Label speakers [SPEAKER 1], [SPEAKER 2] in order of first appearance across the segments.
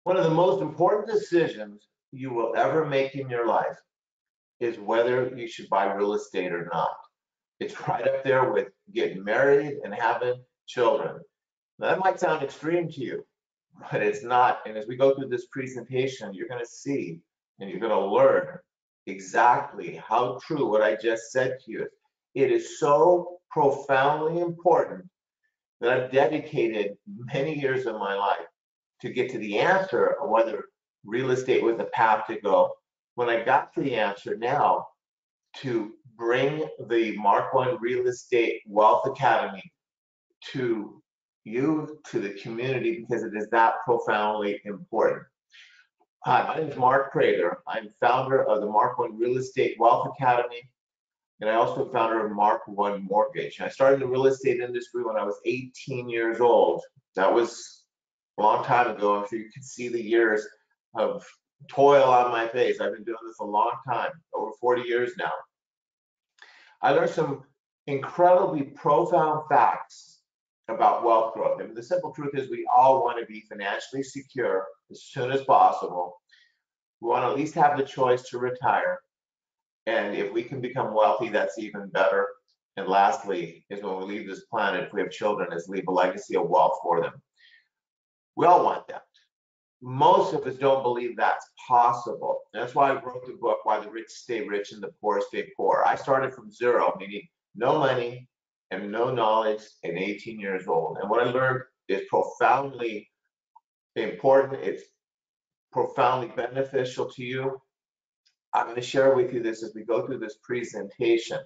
[SPEAKER 1] One of the most important decisions you will ever make in your life is whether you should buy real estate or not. It's right up there with getting married and having children. Now, that might sound extreme to you, but it's not. And as we go through this presentation, you're going to see and you're going to learn exactly how true what I just said to you is. It is so profoundly important that I've dedicated many years of my life to get to the answer of whether real estate was the path to go. When I got to the answer now, to bring the Mark I Real Estate Wealth Academy to you, to the community, because it is that profoundly important. Hi, my name is Mark Prager. I'm founder of the Mark I Real Estate Wealth Academy, and I also founder of Mark I Mortgage. I started in the real estate industry when I was 18 years old. That was a long time ago. I'm sure you can see the years of toil on my face. I've been doing this a long time, over 40 years now. I learned some incredibly profound facts about wealth growth. I mean, the simple truth is we all want to be financially secure as soon as possible. We want to at least have the choice to retire. And if we can become wealthy, that's even better. And lastly, is when we leave this planet, if we have children, is leave a legacy of wealth for them. We all want that. Most of us don't believe that's possible. That's why I wrote the book, Why the Rich Stay Rich and the Poor Stay Poor. I started from zero, meaning no money and no knowledge at 18 years old. And what I learned is profoundly important. It's profoundly beneficial to you. I'm going to share with you this as we go through this presentation.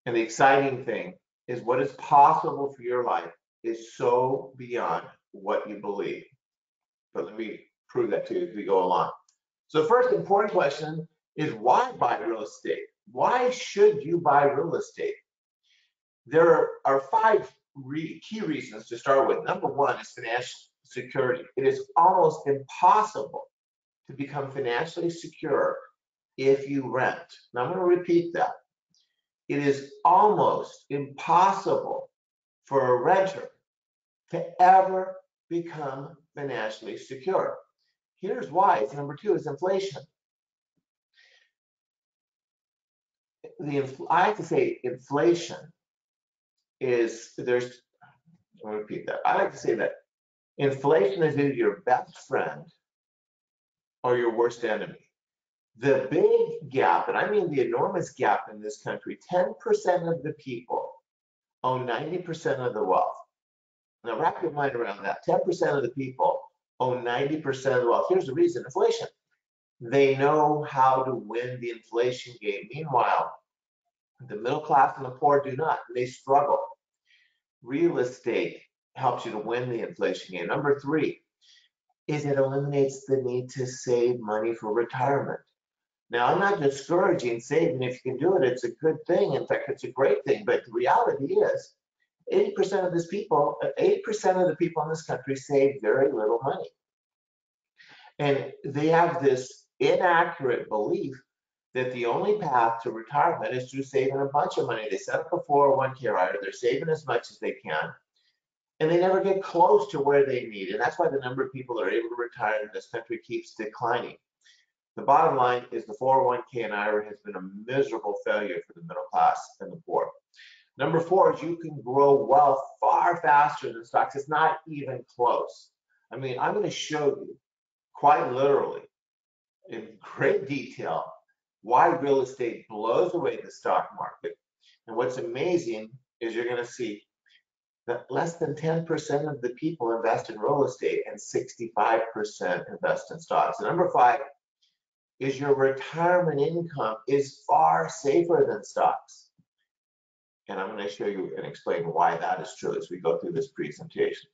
[SPEAKER 1] And the exciting thing is what is possible for your life is so beyond what you believe. But let me prove that to you as we go along. So the first important question is, why buy real estate? Why should you buy real estate? There are five key reasons to start with. Number one is financial security. It is almost impossible to become financially secure if you rent. Now I'm going to repeat that. It is almost impossible for a renter to ever become financially secure. Here's why. It's number two is inflation. I have to say inflation is, I'm going to repeat that. I like to say that inflation is either your best friend or your worst enemy. The big gap, and I mean the enormous gap in this country, 10% of the people own 90% of the wealth. Now wrap your mind around that. 10% of the people own 90% of the wealth. Here's the reason: inflation. They know how to win the inflation game. Meanwhile, the middle class and the poor do not. They struggle. Real estate helps you to win the inflation game. Number three is it eliminates the need to save money for retirement. Now, I'm not discouraging saving. If you can do it, it's a good thing. In fact, it's a great thing. But the reality is, 80% of the people in this country save very little money. And they have this inaccurate belief that the only path to retirement is through saving a bunch of money. They set up a 401k rider, they're saving as much as they can, and they never get close to where they need. And that's why the number of people that are able to retire in this country keeps declining. The bottom line is the 401k and IRA has been a miserable failure for the middle class and the poor. Number four is you can grow wealth far faster than stocks. It's not even close. I mean, I'm going to show you quite literally in great detail why real estate blows away the stock market. And what's amazing is you're going to see that less than 10% of the people invest in real estate and 65% invest in stocks. And number five is your retirement income is far safer than stocks. And I'm going to show you and explain why that is true as we go through this presentation.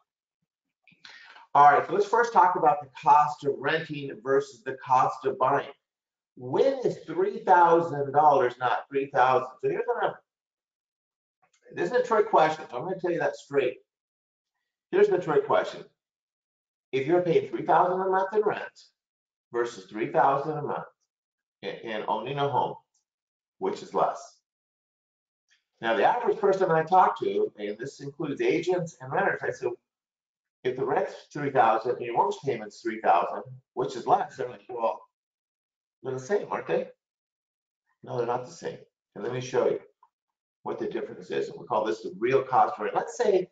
[SPEAKER 1] All right, so let's first talk about the cost of renting versus the cost of buying. When is $3,000 not $3,000? So here's what I'm, this is a trick question, so I'm going to tell you that straight. Here's the trick question. If you're paying $3,000 a month in rent versus $3,000 a month in owning a home, which is less? Now, the average person I talk to, and this includes agents and renters, I said, if the rent's $3,000 and your mortgage payment's $3,000, which is less, they're like, well, they're the same, aren't they? No, they're not the same. And let me show you what the difference is. We call this the real cost of rent. Let's say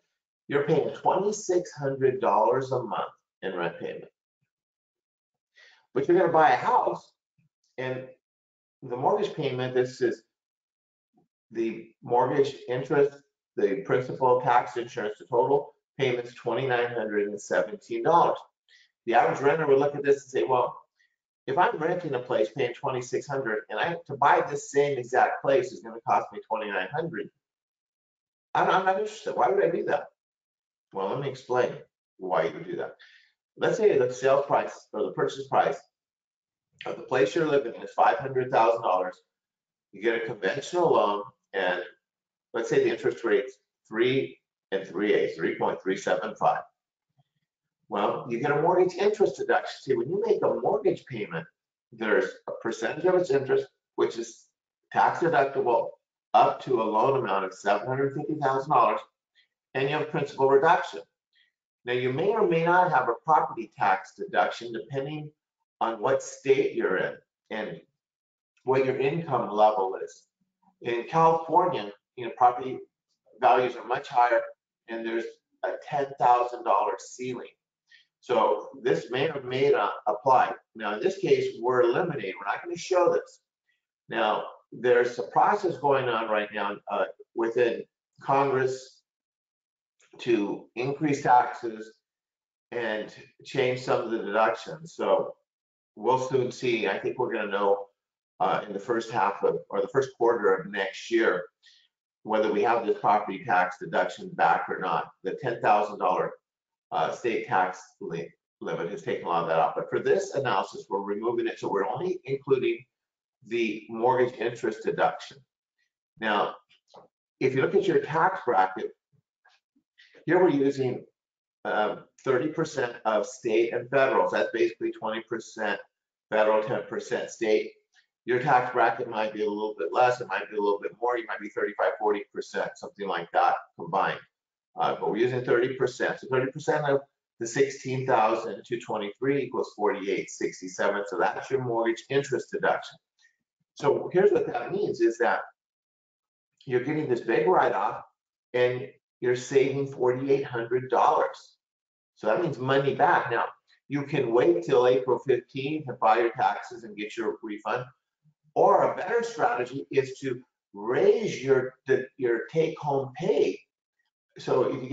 [SPEAKER 1] you're paying $2,600 a month in rent payment, but you're going to buy a house, and the mortgage payment, this is the mortgage interest, the principal, tax, insurance, the total payment's $2,917. The average renter would look at this and say, well, if I'm renting a place paying $2,600 and I have to buy this same exact place is going to cost me $2,900, I'm not interested. Why would I do that? Well, let me explain why you would do that. Let's say the sales price or the purchase price of the place you're living in is $500,000. You get a conventional loan, and let's say the interest rate's 3 3/8, 3.375. Well, you get a mortgage interest deduction. See, when you make a mortgage payment, there's a percentage of its interest, which is tax deductible up to a loan amount of $750,000, and you have principal reduction. Now, you may or may not have a property tax deduction depending on what state you're in and what your income level is. In California, property values are much higher, and there's a $10,000 ceiling. So this may or may not apply. Now, in this case, we're eliminating. We're not going to show this. Now, there's a process going on right now within Congress to increase taxes and change some of the deductions. So we'll soon see. I think we're going to know in the first half of, or the first quarter of next year, whether we have this property tax deduction back or not. The $10,000 state tax limit has taken a lot of that off. But for this analysis, we're removing it. So we're only including the mortgage interest deduction. Now, if you look at your tax bracket, here we're using 30% of state and federal. So that's basically 20% federal, 10% state. Your tax bracket might be a little bit less, it might be a little bit more, you might be 35, 40%, something like that combined. But we're using 30%. So 30% of the 16,223 equals 4867. So that's your mortgage interest deduction. So here's what that means is that you're getting this big write-off and you're saving $4,800. So that means money back. Now, you can wait till April 15th to file your taxes and get your refund. Or a better strategy is to raise your take-home pay. So if you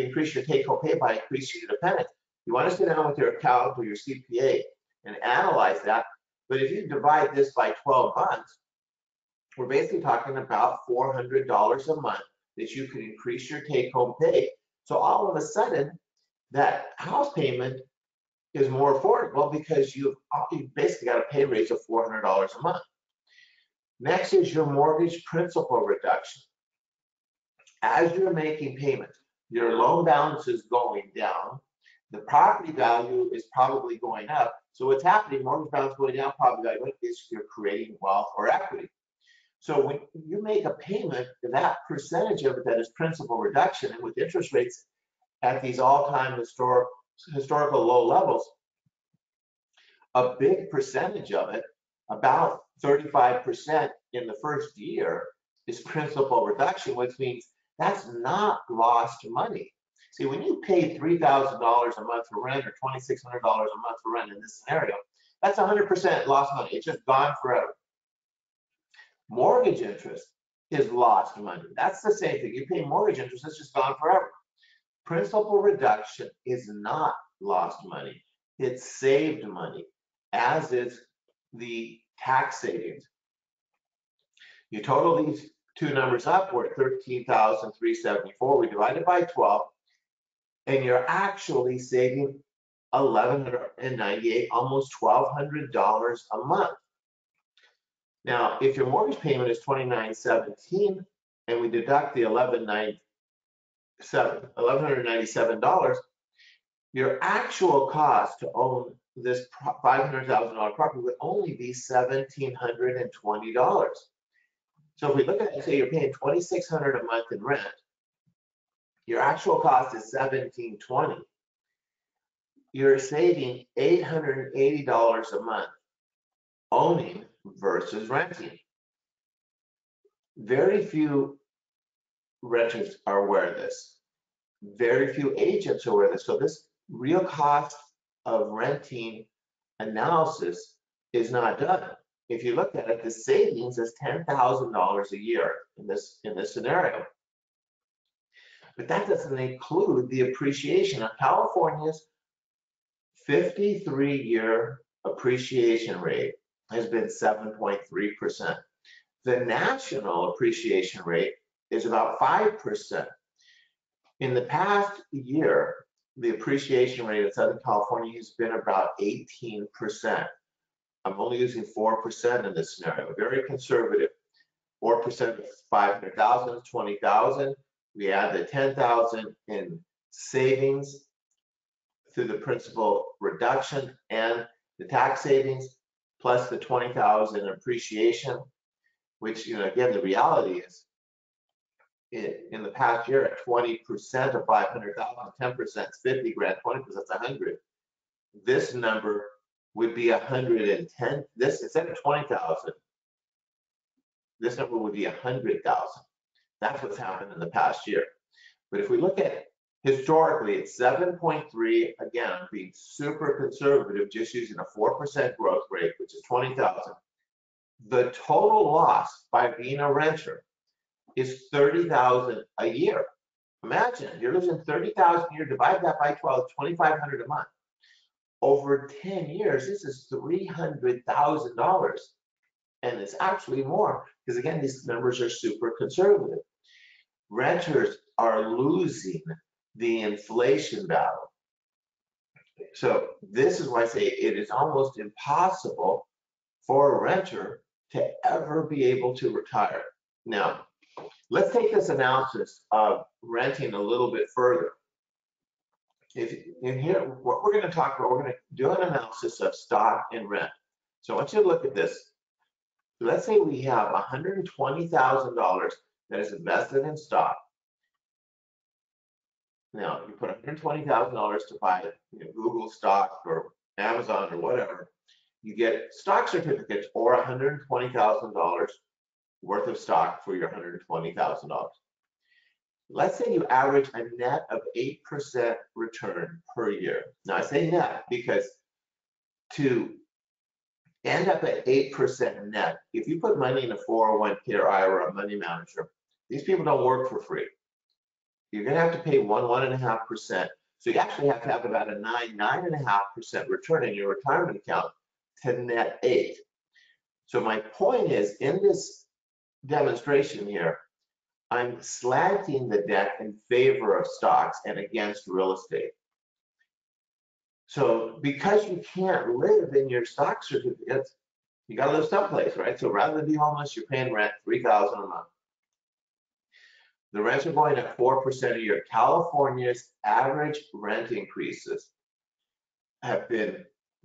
[SPEAKER 1] increase your take-home pay by increasing your dependents, you want to sit down with your accountant or your CPA and analyze that. But if you divide this by 12 months, we're basically talking about $400 a month that you can increase your take-home pay. So all of a sudden, that house payment is more affordable because you basically got a pay raise of $400 a month. Next is your mortgage principal reduction. As you're making payments, your loan balance is going down. The property value is probably going up. So what's happening, mortgage balance going down, property value is you're creating wealth or equity. So when you make a payment, that percentage of it that is principal reduction, and with interest rates at these all-time historical low levels, a big percentage of it, about 35% in the first year, is principal reduction, which means that's not lost money. See, when you pay $3,000 a month for rent or $2,600 a month for rent in this scenario, that's 100% lost money. It's just gone forever. Mortgage interest is lost money. That's the same thing. You pay mortgage interest, it's just gone forever. Principal reduction is not lost money. It's saved money, as is the tax savings. You total these two numbers up, we're at 13,374. We divide it by 12, and you're actually saving $1,198, almost $1,200 a month. Now, if your mortgage payment is $2,917 and we deduct the $1,197, your actual cost to own this $500,000 property would only be $1,720. So if we look at it and say you're paying $2,600 a month in rent, Your actual cost is $1,720. You're saving $880 a month owning versus renting. Very few renters are aware of this. Very few agents are aware of this. So this real cost of renting analysis is not done. If you look at it, the savings is $10,000 a year in this scenario. But that doesn't include the appreciation of California's 53-year appreciation rate has been 7.3%. The national appreciation rate is about 5%. In the past year, the appreciation rate in Southern California has been about 18%. I'm only using 4% in this scenario, very conservative. 4% of 500,000 is 20,000. We add the 10,000 in savings through the principal reduction and the tax savings, plus the 20,000 in appreciation, which, again, the reality is in the past year at 20% of 500,000, 10% is 50 grand, 20% is 100. This number would be 110. This, instead of 20,000, this number would be 100,000. That's what's happened in the past year. But if we look at historically, it's 7.3. Again, I'm being super conservative, just using a 4% growth rate, which is 20,000. The total loss by being a renter is 30,000 a year. Imagine you're losing 30,000 a year. Divide that by 12, 2,500 a month. Over 10 years, this is $300,000, and it's actually more because, again, these numbers are super conservative. Renters are losing the inflation battle. So this is why I say it is almost impossible for a renter to ever be able to retire. Now, let's take this analysis of renting a little bit further. In here, what we're going to talk about, we're going to do an analysis of stock and rent. So I want you to look at this. Let's say we have $120,000 that is invested in stock. Now, you put $120,000 to buy Google stock or Amazon or whatever. You get stock certificates or $120,000 worth of stock for your $120,000. Let's say you average a net of 8% return per year. Now, I say net because to end up at 8% net, if you put money in a 401k or IRA or a money manager, these people don't work for free. You're going to have to pay 1.5%. So you actually have to have about a 9.5% return in your retirement account to net 8. So my point is, in this demonstration here, I'm slanting the deck in favor of stocks and against real estate. So because you can't live in your stock certificates, you got to live someplace, right? So rather than be homeless, you're paying rent $3,000 a month. The rents are going up 4% a year. California's average rent increases have been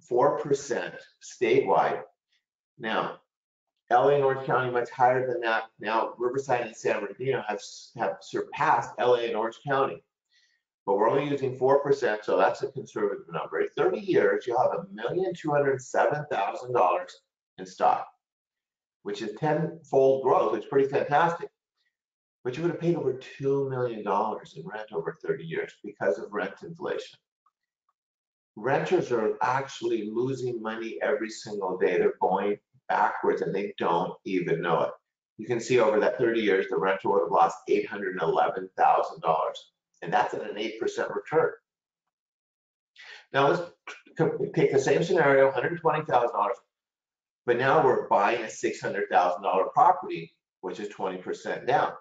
[SPEAKER 1] 4% statewide. Now, LA and Orange County much higher than that. Now, Riverside and San Bernardino have surpassed LA and Orange County. But we're only using 4%, so that's a conservative number. In 30 years, you'll have $1,207,000 in stock, which is tenfold growth. It's pretty fantastic. But you would have paid over $2 million in rent over 30 years because of rent inflation. Renters are actually losing money every single day. They're going backwards and they don't even know it. You can see over that 30 years, the renter would have lost $811,000. And that's at an 8% return. Now let's take the same scenario, $120,000, but now we're buying a $600,000 property, which is 20% down.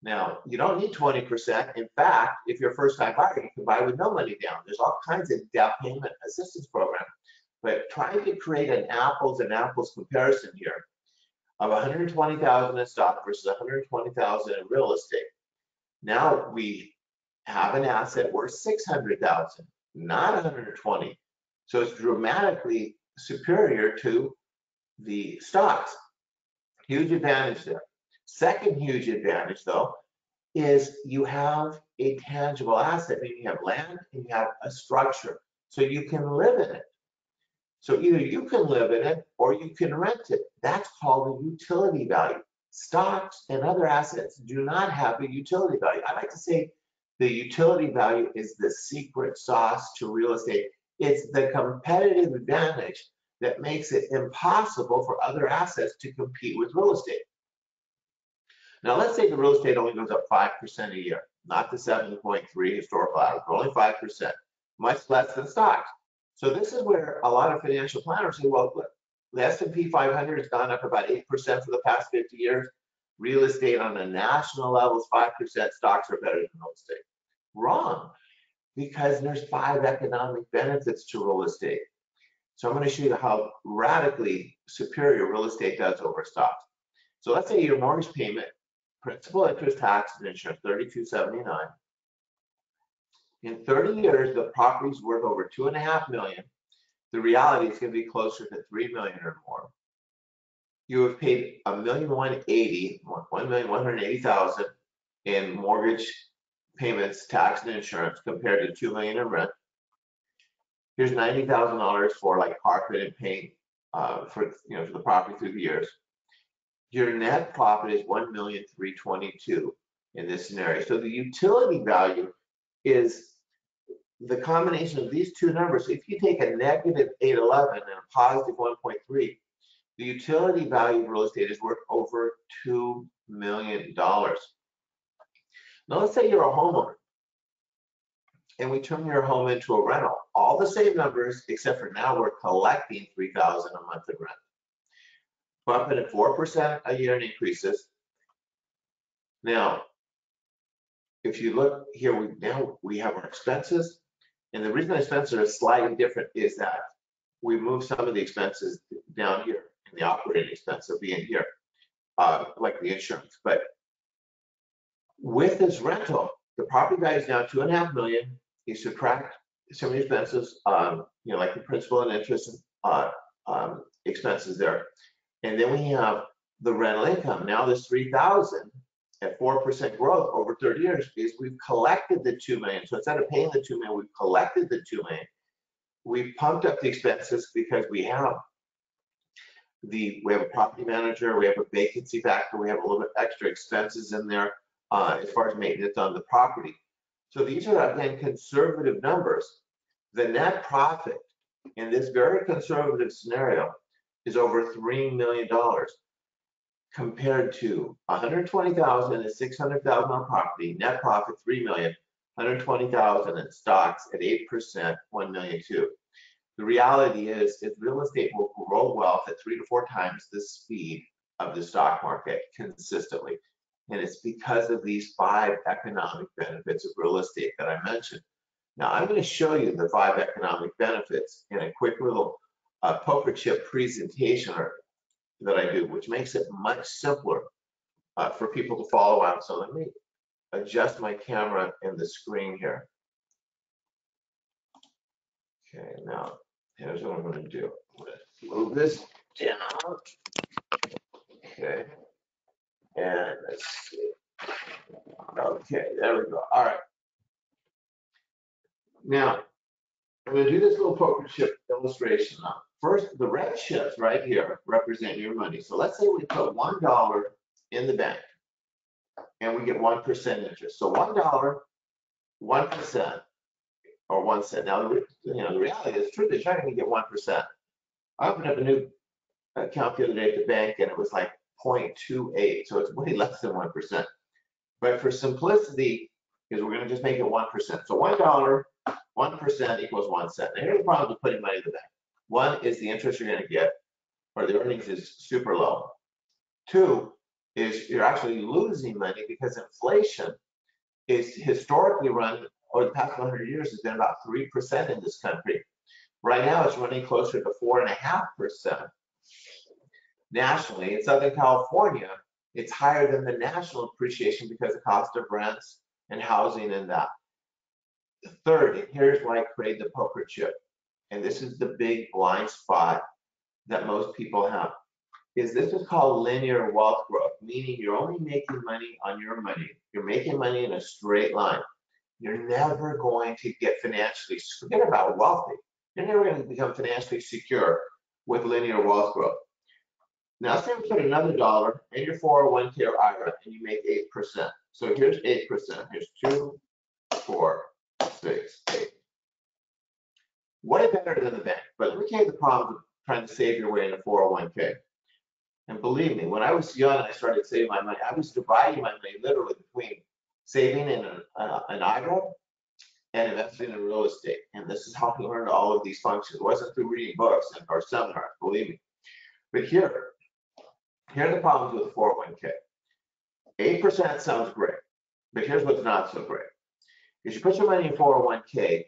[SPEAKER 1] Now, you don't need 20%. In fact, if you're a first-time buyer, you can buy with no money down. There's all kinds of down payment assistance programs. But trying to create an apples and apples comparison here of $120,000 in stock versus $120,000 in real estate. Now we have an asset worth $600,000, not $120,000. So it's dramatically superior to the stocks. Huge advantage there. Second huge advantage, though, is you have a tangible asset, meaning you have land and you have a structure, so you can live in it. So either you can live in it or you can rent it. That's called a utility value. Stocks and other assets do not have a utility value. I like to say the utility value is the secret sauce to real estate. It's the competitive advantage that makes it impossible for other assets to compete with real estate. Now, let's say the real estate only goes up 5% a year, not the 7.3 historical average, but only 5%, much less than stocks. So this is where a lot of financial planners say, well, look, the S&P 500 has gone up about 8% for the past 50 years. Real estate on a national level is 5%. Stocks are better than real estate. Wrong, because there's 5 economic benefits to real estate. So I'm going to show you how radically superior real estate does over stocks. So let's say your mortgage payment, principal, interest, taxes, and insurance, $32.79. In 30 years, the property's worth over $2.5 million. The reality is going to be closer to $3 million or more. You have paid $1,180,000 in mortgage payments, tax, and insurance compared to $2 million in rent. Here's $90,000 for like carpet and paint for the property through the years. Your net profit is $1,322,000 in this scenario. So the utility value is the combination of these two numbers. If you take a negative 811 and a positive 1.3, the utility value of real estate is worth over $2 million. Now let's say you're a homeowner and we turn your home into a rental. All the same numbers, except for now we're collecting $3,000 a month in rent. Bumping at 4% a year in increases. Now, if you look here, we have our expenses. And the reason the expenses are slightly different is that we move some of the expenses down here in the operating expense of being here, like the insurance. But with this rental, the property value is now $2.5 million. You subtract some of the expenses, like the principal and interest expenses there. And then we have the rental income. Now this $3,000 at 4% growth over 30 years is we've collected the $2 million. So instead of paying the $2 million, we've collected the $2 million. We've pumped up the expenses because we have a property manager, we have a vacancy factor, we have a little bit extra expenses in there as far as maintenance on the property. So these are, again, conservative numbers. The net profit in this very conservative scenario is over $3 million compared to $120,000 and $600,000 on property, net profit $3 million, $120,000 in stocks at 8%, $1.2 million. The reality is real estate will grow wealth at 3 to 4 times the speed of the stock market consistently. And it's because of these 5 economic benefits of real estate that I mentioned. Now I'm going to show you the 5 economic benefits in a quick little poker chip presentation that I do, which makes it much simpler for people to follow on. So let me adjust my camera and the screen here. Okay, now here's what I'm going to do. I'm going to move this down. Okay, and let's see. Okay, there we go. All right. Now, I'm going to do this little poker chip illustration now. First, the red chips right here represent your money. So let's say we put $1 in the bank and we get 1% interest. So $1, 1%, or 1 cent. Now, the reality is, truth is, you're not going to get 1%. I opened up a new account the other day at the bank and it was like 0.28, so it's way less than 1%. But for simplicity, because we're going to just make it 1%. So $1, 1% equals 1 cent. Now here's the problem with putting money in the bank. 1 is the interest you're going to get, or the earnings is super low. 2 is you're actually losing money because inflation is historically run over the past 100 years has been about 3% in this country. Right now it's running closer to 4.5%. Nationally, in Southern California, it's higher than the national appreciation because of the cost of rents and housing and that. Third, and here's why I created the poker chip. And this is the big blind spot that most people have. is this is called linear wealth growth, meaning you're only making money on your money. You're making money in a straight line. You're never going to get financially, forget about wealthy. You're never going to become financially secure with linear wealth growth. Now, let's say we put another dollar in your 401k or IRA and you make 8%. So here's 8%. Here's 2, 4, 6, 8. Way better than the bank. But let me tell you the problem with trying to save your way in a 401k. And believe me, when I was young, I started saving my money. I was dividing my money literally between saving in an IRA and investing in real estate. And this is how I learned all of these functions. It wasn't through reading books or seminars, believe me. But here are the problems with the 401k. 8% sounds great, but here's what's not so great. Is you put your money in 401k,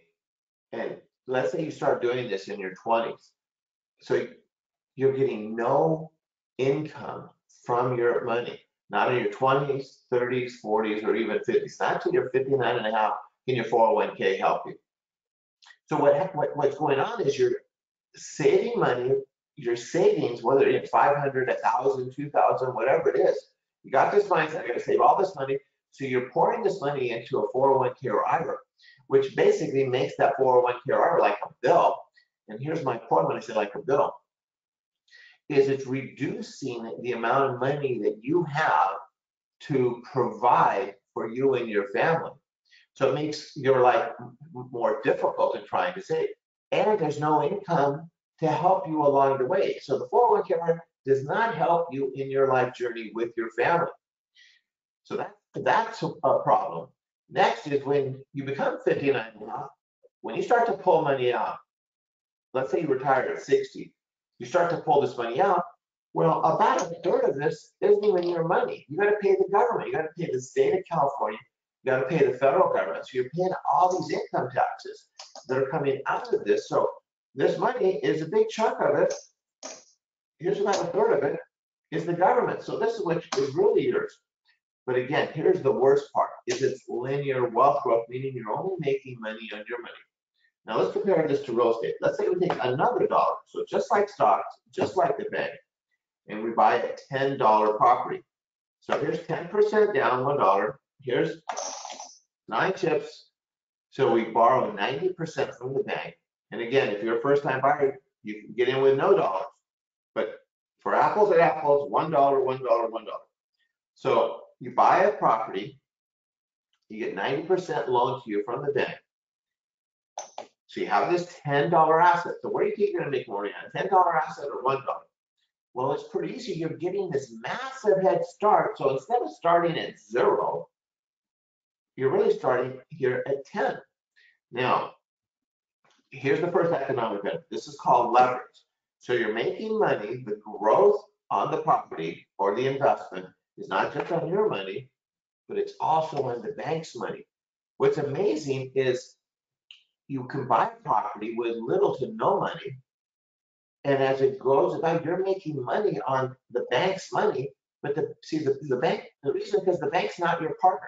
[SPEAKER 1] and let's say you start doing this in your 20s. So you're getting no income from your money, not in your 20s, 30s, 40s, or even 50s. Not until you're 59 and a half can your 401k help you. So what's going on is you're saving money, your savings, whether it's 500, 1,000, 2,000, whatever it is. You got this mindset, I got to save all this money. So you're pouring this money into a 401k or IRA, which basically makes that 401k or IRA like a bill. And here's my point when I say like a bill, is it's reducing the amount of money that you have to provide for you and your family. So it makes your life more difficult in trying to save. And there's no income to help you along the way. So the 401k does not help you in your life journey with your family. So that's a problem. Next is when you become 59 and a half, when you start to pull money out, let's say you retire at 60, you start to pull this money out, well, about a third of this isn't even your money. You got to pay the government. You got to pay the state of California. You got to pay the federal government. So you're paying all these income taxes that are coming out of this. So this money is a big chunk of it. Here's about a third of it is the government. So this is what is really yours. But again, here's the worst part, is it's linear wealth growth, meaning you're only making money on your money. Now let's compare this to real estate. Let's say we take another dollar. So just like stocks, just like the bank, and we buy a $10 property. So here's 10% down, $1. Here's 9 chips. So we borrow 90% from the bank. And again, if you're a first-time buyer, you can get in with no dollars. But for apples and apples, $1, $1, $1. So you buy a property, you get 90% loan to you from the bank. So you have this $10 asset. So where do you think you're going to make more money on? $10 asset or $1? Well, it's pretty easy. You're getting this massive head start. So instead of starting at 0, you're really starting here at 10. Now, here's the first economic benefit. This is called leverage. So you're making money. The growth on the property or the investment is not just on your money, but it's also on the bank's money. What's amazing is you can buy a property with little to no money, and as it grows about, you're making money on the bank's money. But the bank, the reason, because the bank's not your partner.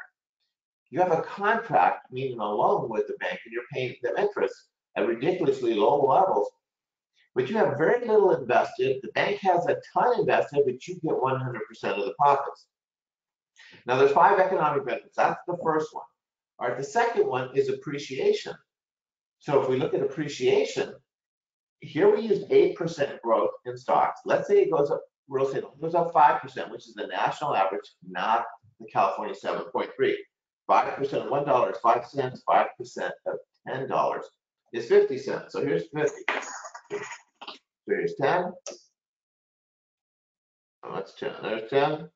[SPEAKER 1] You have a contract, meaning a loan with the bank, and you're paying them interest at ridiculously low levels. But you have very little invested. The bank has a ton invested, but you get 100% of the profits. Now there's 5 economic benefits. That's the first one. All right, the second one is appreciation. So if we look at appreciation, here we use 8% growth in stocks. Let's say it goes up, real estate goes up 5%, which is the national average, not the California 7.3. 5% of $1 is 5 cents, 5% of $10 is 50 cents. So here's 50. So here's 10. Oh, that's 10. There's 10.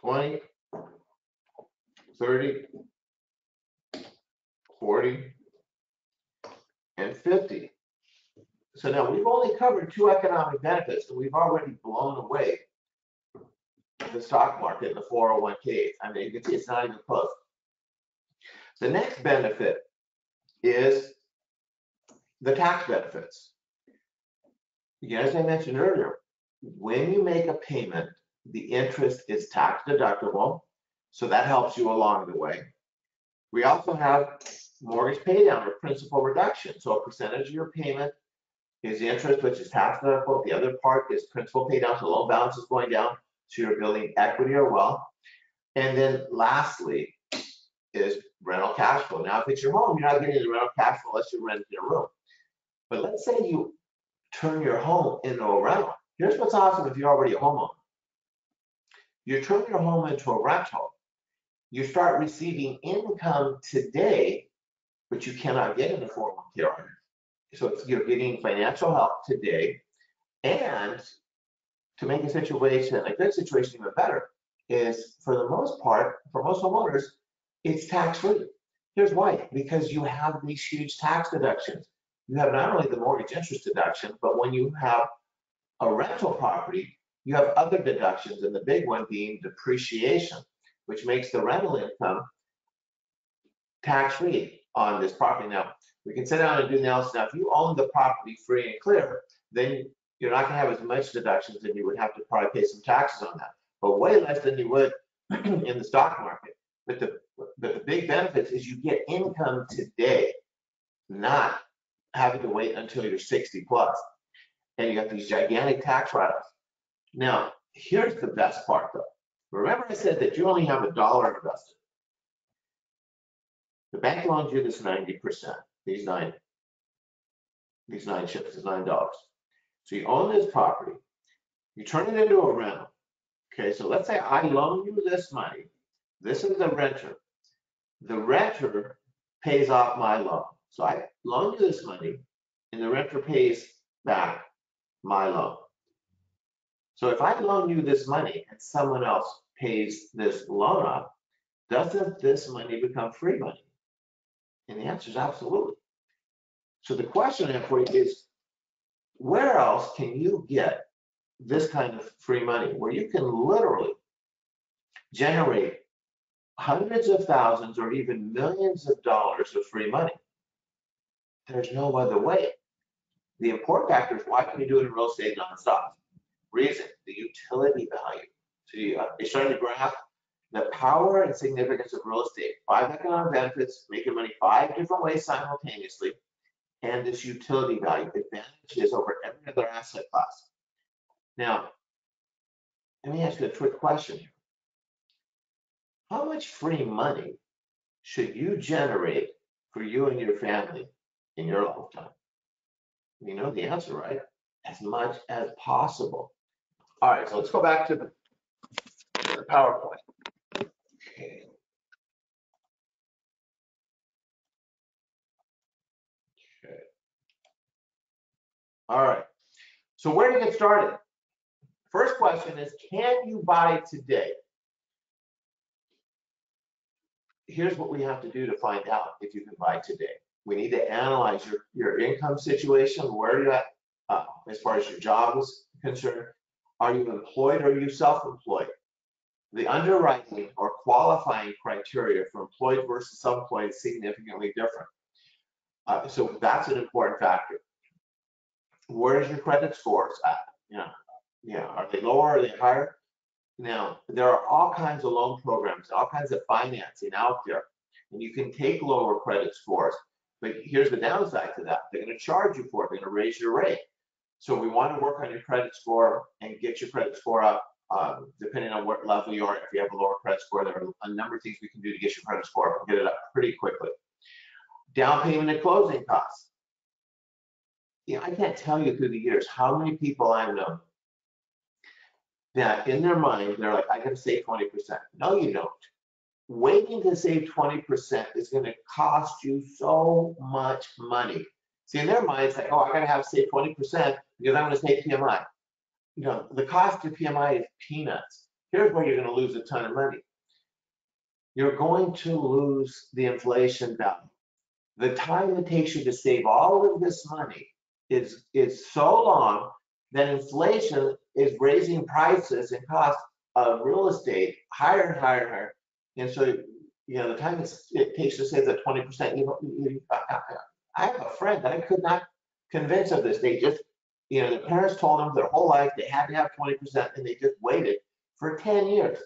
[SPEAKER 1] 20, 30, 40, and 50. So now we've only covered 2 economic benefits, and we've already blown away the stock market and the 401k. I mean, you can see it's not even close. The next benefit is the tax benefits. Again, as I mentioned earlier, when you make a payment, the interest is tax deductible, so that helps you along the way. We also have mortgage pay down or principal reduction. So a percentage of your payment is interest, which is tax deductible. The other part is principal pay down, so loan balance is going down, so you're building equity or wealth. And then lastly is rental cash flow. Now, if it's your home, you're not getting the rental cash flow unless you're renting a room. But let's say you turn your home into a rental. Here's what's awesome if you're already a homeowner. You turn your home into a rental. You start receiving income today, but you cannot get in the 401k. So you're getting financial help today. And to make a situation, a good situation even better, is for the most part, for most homeowners, it's tax-free. Here's why: because you have these huge tax deductions. You have not only the mortgage interest deduction, but when you have a rental property, you have other deductions, and the big one being depreciation, which makes the rental income tax-free on this property. Now, we can sit down and do analysis. Now, if you own the property free and clear, then you're not going to have as much deductions, and you would have to probably pay some taxes on that, but way less than you would in the stock market. But the big benefits is you get income today, not having to wait until you're 60 plus, and you got these gigantic tax write-offs. Now, here's the best part though. Remember I said that you only have $1 invested. The bank loans you this 90%, these nine chips is $9. So you own this property, you turn it into a rental. Okay, so let's say I loan you this money. This is the renter. The renter pays off my loan. So I loan you this money, and the renter pays back my loan. So if I loan you this money and someone else pays this loan off, doesn't this money become free money? And the answer is absolutely. So the question I have for you is, where else can you get this kind of free money where you can literally generate hundreds of thousands or even millions of dollars of free money? There's no other way. The important factor is, why can you do it in real estate, not in stocks? Reason: the utility value. So you're starting to grasp the power and significance of real estate. 5 economic benefits, making money 5 different ways simultaneously, and this utility value, advantages over every other asset class. Now, let me ask you a quick question here. How much free money should you generate for you and your family in your lifetime? You know the answer, right? As much as possible. All right, so let's go back to the PowerPoint. Okay. Okay. All right. So where to get started? First question is, can you buy today? Here's what we have to do to find out if you can buy today. We need to analyze your income situation, where you're at as far as your job is concerned. Are you employed or are you self-employed? The underwriting or qualifying criteria for employed versus self-employed is significantly different. So that's an important factor. Where's your credit scores at? Are they lower, are they higher? Now, there are all kinds of loan programs, all kinds of financing out there, and you can take lower credit scores. But here's the downside to that: they're going to charge you for it. They're going to raise your rate. So we want to work on your credit score and get your credit score up, depending on what level you are. If you have a lower credit score, there are a number of things we can do to get your credit score up and get it up pretty quickly. Down payment and closing costs. I can't tell you through the years how many people I've known that in their mind, they're like, I got to save 20%. No, you don't. Waiting to save 20% is going to cost you so much money. See, in their mind, it's like, oh, I got to have save 20% because I'm going to save PMI. The cost of PMI is peanuts. Here's where you're going to lose a ton of money. You're going to lose the inflation value. The time it takes you to save all of this money is so long that inflation is raising prices and costs of real estate higher and higher and higher. And so, the time it takes to save that 20%, I have a friend that I could not convince of this. They just, the parents told them their whole life they had to have 20%, and they just waited for 10 years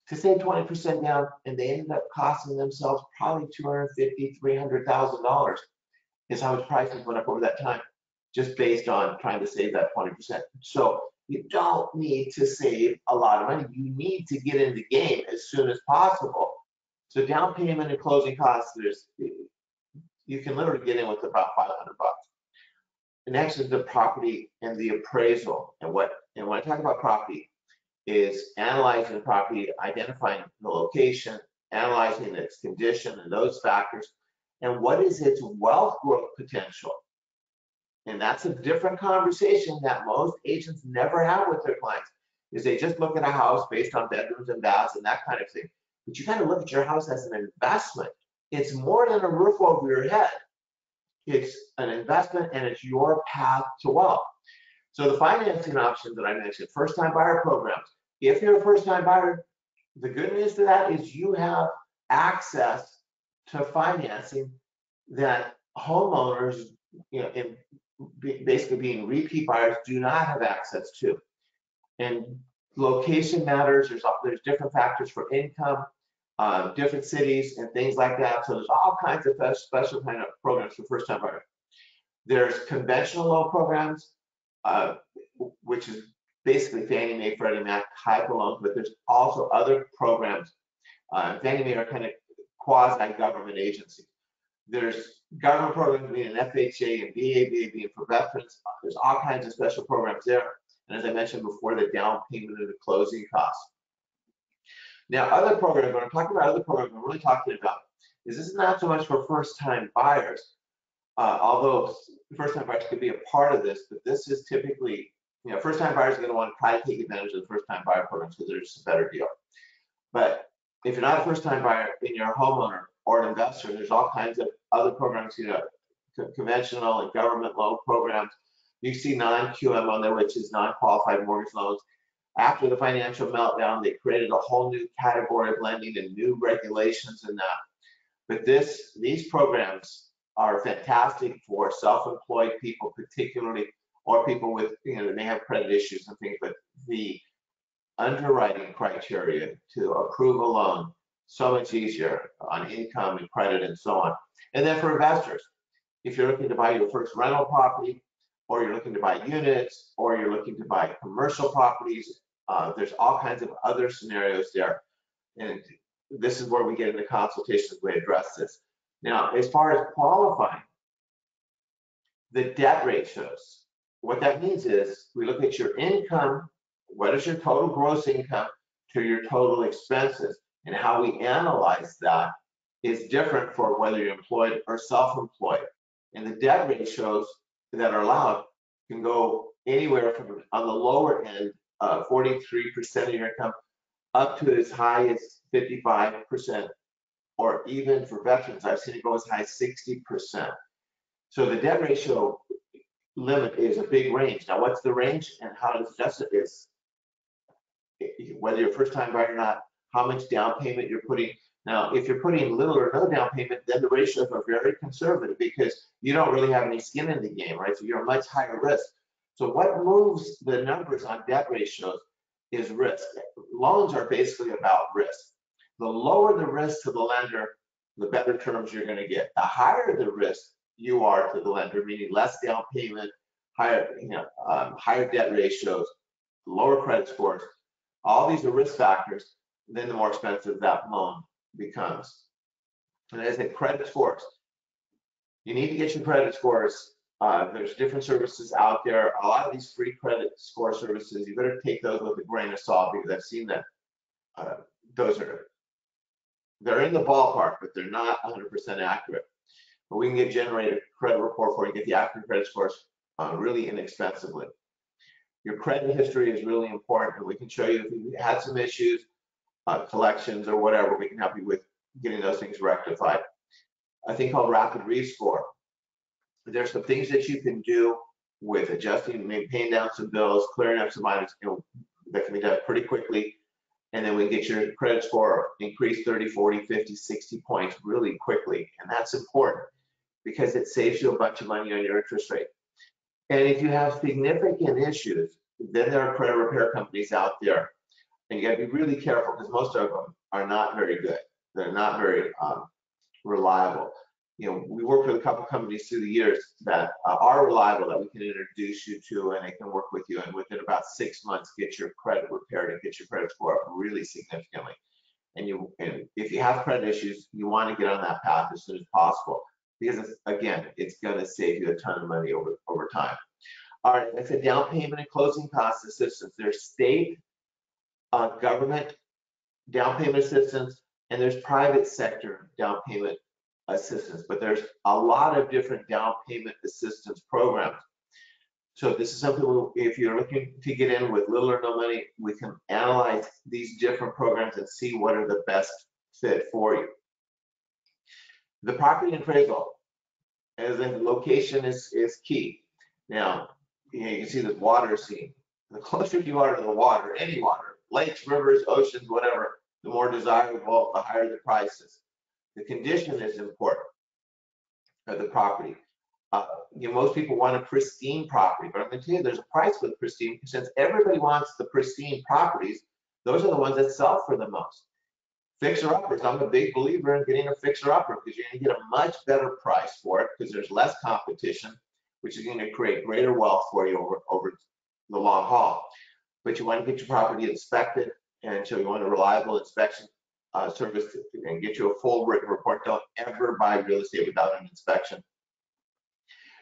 [SPEAKER 1] to save 20% down, and they ended up costing themselves probably $250,000, $300,000 is how much prices went up over that time. just based on trying to save that 20%. So you don't need to save a lot of money. You need to get in the game as soon as possible. So down payment and closing costs, you can literally get in with about 500 bucks. The next is the property and the appraisal. And when I talk about property, is analyzing the property, identifying the location, analyzing its condition and those factors, and what is its wealth growth potential. And that's a different conversation that most agents never have with their clients, is they just look at a house based on bedrooms and baths and that kind of thing. But you kind of look at your house as an investment. It's more than a roof over your head. It's an investment and it's your path to wealth. So the financing options that I mentioned, first-time buyer programs. If you're a first-time buyer, the good news to that is you have access to financing that homeowners, basically being repeat buyers, do not have access to. And location matters. There's different factors for income, different cities and things like that. So there's all kinds of special kind of programs for first-time buyers. There's conventional loan programs, which is basically Fannie Mae, Freddie Mac type of loans, but there's also other programs. Fannie Mae are kind of quasi-government agencies. There's government programs being an FHA and VA being for veterans. There's all kinds of special programs there. And as I mentioned before, the down payment and the closing costs. Now, other programs, when I'm talking about other programs, I'm really talking about is this is not so much for first-time buyers, although first-time buyers could be a part of this, but this is typically, first-time buyers are going to want to try to take advantage of the first-time buyer programs because there's a better deal. But if you're not a first-time buyer and you're a homeowner or an investor, there's all kinds of other programs, conventional and government loan programs. You see non-QM on there, which is non-qualified mortgage loans. After the financial meltdown, they created a whole new category of lending and new regulations in that. But these programs are fantastic for self-employed people, particularly, or people with, that may have credit issues and things, but the underwriting criteria to approve a loan so much easier on income and credit and so on. And then for investors, if you're looking to buy your first rental property, or you're looking to buy units, or you're looking to buy commercial properties, there's all kinds of other scenarios there. And this is where we get into consultations, we address this. Now, as far as qualifying, the debt ratios, what that means is we look at your income, what is your total gross income to your total expenses, and how we analyze that is different for whether you're employed or self-employed. And the debt ratios that are allowed can go anywhere from, on the lower end, 43% of your income up to as high as 55%, or even for veterans, I've seen it go as high as 60%. So the debt ratio limit is a big range. Now, what's the range and how to adjust it is whether you're a first-time buyer or not, how much down payment you're putting. Now, if you're putting little or no down payment, then the ratios are very conservative because you don't really have any skin in the game, right? So you're a much higher risk. So what moves the numbers on debt ratios is risk. Loans are basically about risk. The lower the risk to the lender, the better terms you're going to get. The higher the risk you are to the lender, meaning less down payment, higher, higher debt ratios, lower credit scores, all these are risk factors, then the more expensive that loan becomes. And as I said, credit scores. You need to get your credit scores. There's different services out there. A lot of these free credit score services, you better take those with a grain of salt because I've seen that they're in the ballpark, but they're not 100% accurate. But we can generate a credit report for you, get the accurate credit scores really inexpensively. Your credit history is really important. We can show you if you had some issues, collections or whatever, we can help you with getting those things rectified. A thing called rapid rescore. There's some things that you can do with adjusting, maybe paying down some bills, clearing up some items, that can be done pretty quickly. And then we get your credit score increased 30, 40, 50, 60 points really quickly. And that's important because it saves you a bunch of money on your interest rate. And if you have significant issues, then there are credit repair companies out there. And you gotta be really careful because most of them are not very good. They're not very reliable. we worked with a couple companies through the years that are reliable, that we can introduce you to, and they can work with you, and within about 6 months get your credit repaired and get your credit score up really significantly. And if you have credit issues, you want to get on that path as soon as possible, because it's going to save you a ton of money over time. All right, that's a down payment and closing cost assistance. There's state government down payment assistance, and there's private sector down payment assistance, but there's a lot of different down payment assistance programs. So this is something, if you're looking to get in with little or no money, we can analyze these different programs and see what are the best fit for you. The property appraisal, as in location is key. Now, you can see the water scene. The closer you are to the water, any water, lakes, rivers, oceans, whatever, the more desirable, the higher the prices. The condition is important of the property. Most people want a pristine property, but I'm going to tell you there's a price for the pristine. Since everybody wants the pristine properties, those are the ones that sell for the most. Fixer-uppers, I'm a big believer in getting a fixer-upper because you're going to get a much better price for it because there's less competition, which is going to create greater wealth for you over the long haul. But you want to get your property inspected, and so you want a reliable inspection service and get you a full written report. Don't ever buy real estate without an inspection.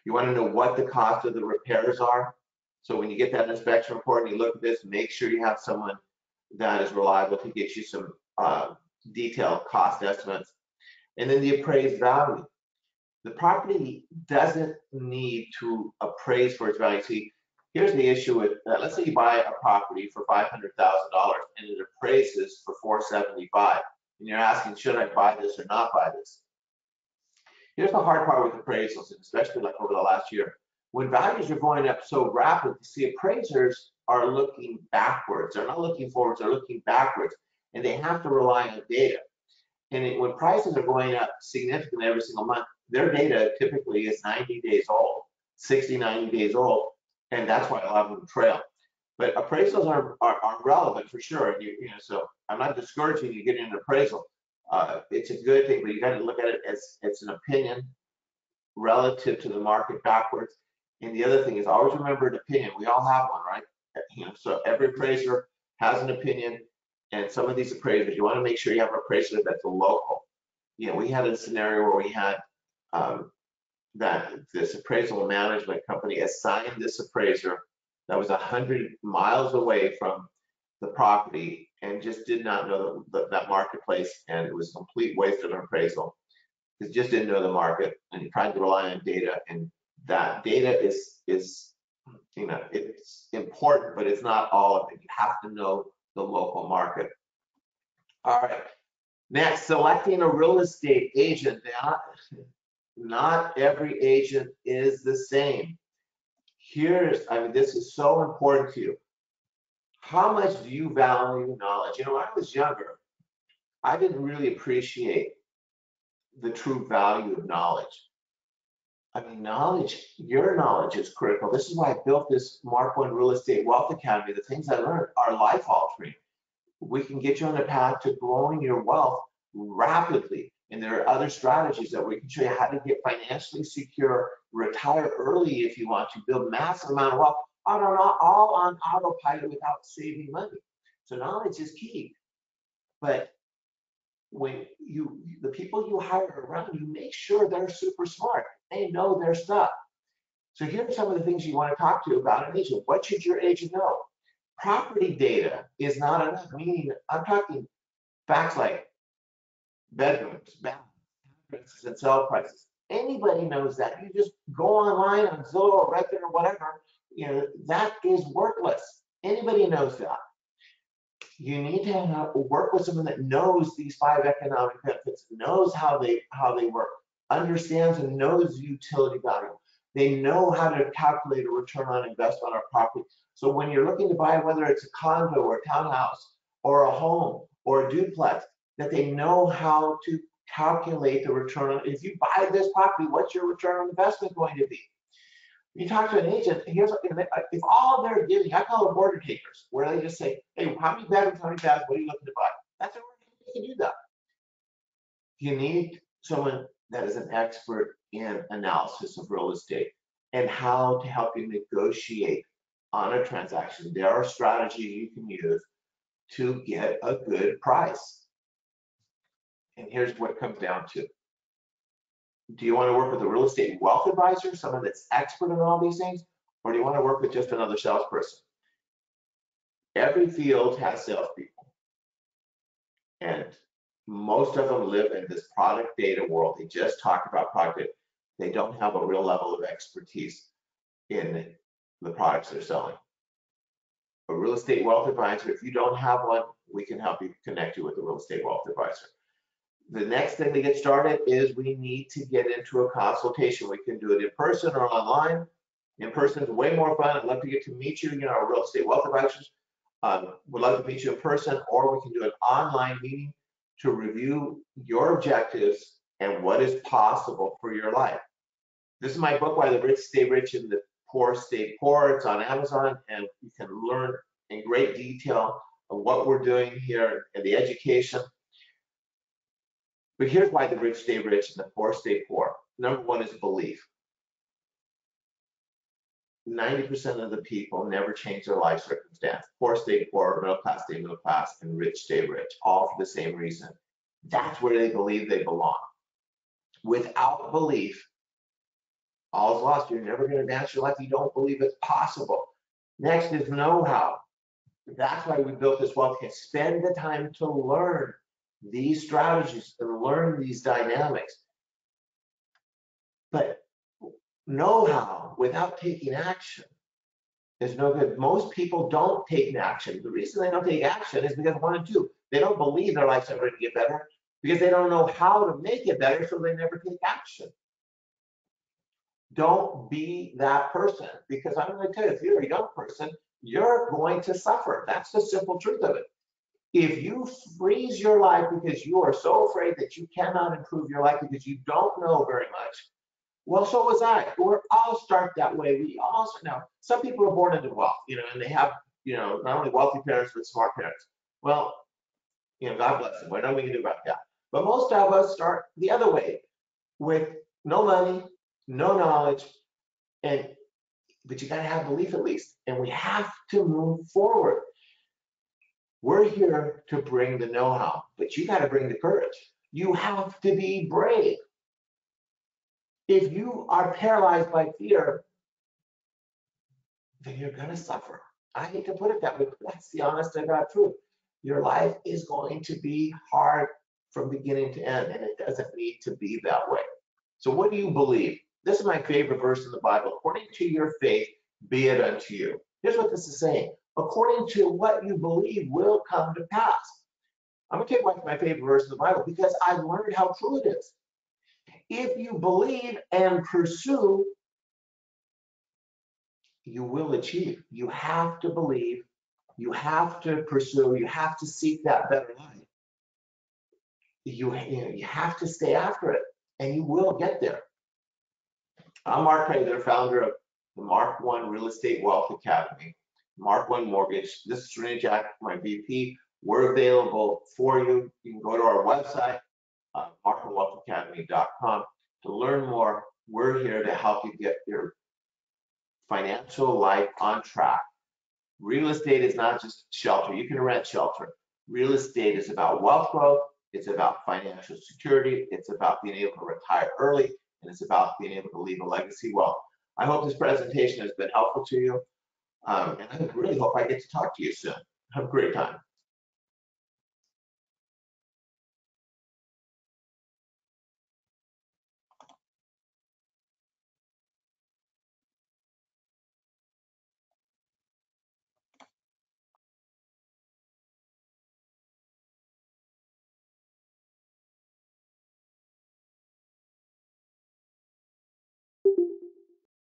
[SPEAKER 1] You want to know what the cost of the repairs are. So when you get that inspection report and you look at this, make sure you have someone that is reliable to get you some detailed cost estimates. And then the appraised value. The property doesn't need to appraise for its value. See, here's the issue with, let's say you buy a property for $500,000 and it appraises for $475,000, and you're asking, should I buy this or not buy this? Here's the hard part with appraisals, and especially like over the last year. When values are going up so rapidly, see, appraisers are looking backwards. They're not looking forwards, they're looking backwards, and they have to rely on data. And when prices are going up significantly every single month, their data typically is 90 days old, 60, 90 days old, and that's why a lot of them trail. But appraisals are relevant for sure. And so I'm not discouraging you getting an appraisal. It's a good thing, but you got to look at it as it's an opinion relative to the market backwards. And the other thing is always remember an opinion. We all have one, right? So every appraiser has an opinion, and some of these appraisers, you want to make sure you have an appraiser that's a local. We had a scenario where we had that this appraisal management company assigned this appraiser that was 100 miles away from the property and just did not know that marketplace, and it was a complete waste of an appraisal. It just didn't know the market, and he tried to rely on data, and that data is it's important, but it's not all of it. You have to know the local market. All right, next, selecting a real estate agent. Not every agent is the same. This is so important to you. How much do you value knowledge? When I was younger, I didn't really appreciate the true value of knowledge. Your knowledge is critical. This is why I built this Mark One Real Estate Wealth Academy. The things I learned are life altering. We can get you on a path to growing your wealth rapidly. And there are other strategies that we can show you how to get financially secure, retire early if you want to, build massive amount of wealth, all on autopilot without saving money. So knowledge is key. But when the people you hire around you, make sure they're super smart. They know their stuff. So here are some of the things you want to talk to about an agent. What should your agent know? Property data is not enough. Meaning, I'm talking facts like bedrooms, bathrooms, and sale prices. Anybody knows that. You just go online on Zillow or Redfin or whatever. That is worthless. Anybody knows that. You need to work with someone that knows these 5 economic benefits, knows how they work, understands and knows utility value. They know how to calculate a return on investment on a property. So when you're looking to buy, whether it's a condo or a townhouse or a home or a duplex, that they know how to calculate the return on. If you buy this property, what's your return on investment going to be? You talk to an agent, if all they're giving, I call them order takers, where they just say, hey, how many bedrooms, how many baths, what are you looking to buy? That's an order taker. You can do that. You need someone that is an expert in analysis of real estate and how to help you negotiate on a transaction. There are strategies you can use to get a good price. And here's what it comes down to. Do you want to work with a real estate wealth advisor, someone that's expert in all these things, or do you want to work with just another salesperson? Every field has salespeople, and most of them live in this product data world. They just talk about product data. They don't have a real level of expertise in the products they're selling. A real estate wealth advisor, if you don't have one, we can help you connect you with a real estate wealth advisor. The next thing to get started is we need to get into a consultation. We can do it in person or online. In person is way more fun. I'd love to get to meet you. You know, our real estate wealth advisors would love to meet you in person, or we can do an online meeting to review your objectives and what is possible for your life. This is my book, Why the Rich Stay Rich and the Poor Stay Poor. It's on Amazon, and you can learn in great detail of what we're doing here and the education. But here's why the rich stay rich and the poor stay poor. Number one is belief. 90% of the people never change their life circumstance. Poor stay poor, middle class stay middle class, and rich stay rich, all for the same reason. That's where they believe they belong. Without belief, all's lost. You're never going to advance your life. You don't believe it's possible. Next is know-how. That's why we built this wealth kit. Spend the time to learn these strategies and learn these dynamics. But know-how without taking action is no good. Most people don't take action. The reason they don't take action is because one and two, they don't believe their life's ever going to get better because they don't know how to make it better, so they never take action. Don't be that person, because I'm going to tell you, if you're a young person, you're going to suffer. That's the simple truth of it. If you freeze your life because you are so afraid that you cannot improve your life because you don't know very much, well, so was I. We're all start that way. We all now. Some people are born into wealth, and they have, not only wealthy parents but smart parents. Well, God bless them. What are we gonna do about that? But most of us start the other way, with no money, no knowledge, but you gotta have belief at least, and we have to move forward. We're here to bring the know-how, but you got to bring the courage. You have to be brave. If you are paralyzed by fear, then you're going to suffer. I hate to put it that way, but that's the honest to God truth. Your life is going to be hard from beginning to end, and it doesn't need to be that way. So what do you believe? This is my favorite verse in the Bible. According to your faith, be it unto you. Here's what this is saying. According to what you believe will come to pass. I'm going to take my favorite verse in the Bible because I've learned how true it is. If you believe and pursue, you will achieve. You have to believe, you have to pursue, you have to seek that better life. You have to stay after it, and you will get there. I'm Mark Prather, founder of the Mark One Real Estate Wealth Academy. Mark One Mortgage. This is Renee Jack, my VP. We're available for you. You can go to our website, markonewealthacademy.com, to learn more. We're here to help you get your financial life on track. Real estate is not just shelter. You can rent shelter. Real estate is about wealth growth. It's about financial security. It's about being able to retire early, and it's about being able to leave a legacy wealth. I hope this presentation has been helpful to you. And I really hope I get to talk to you soon. Have a great time.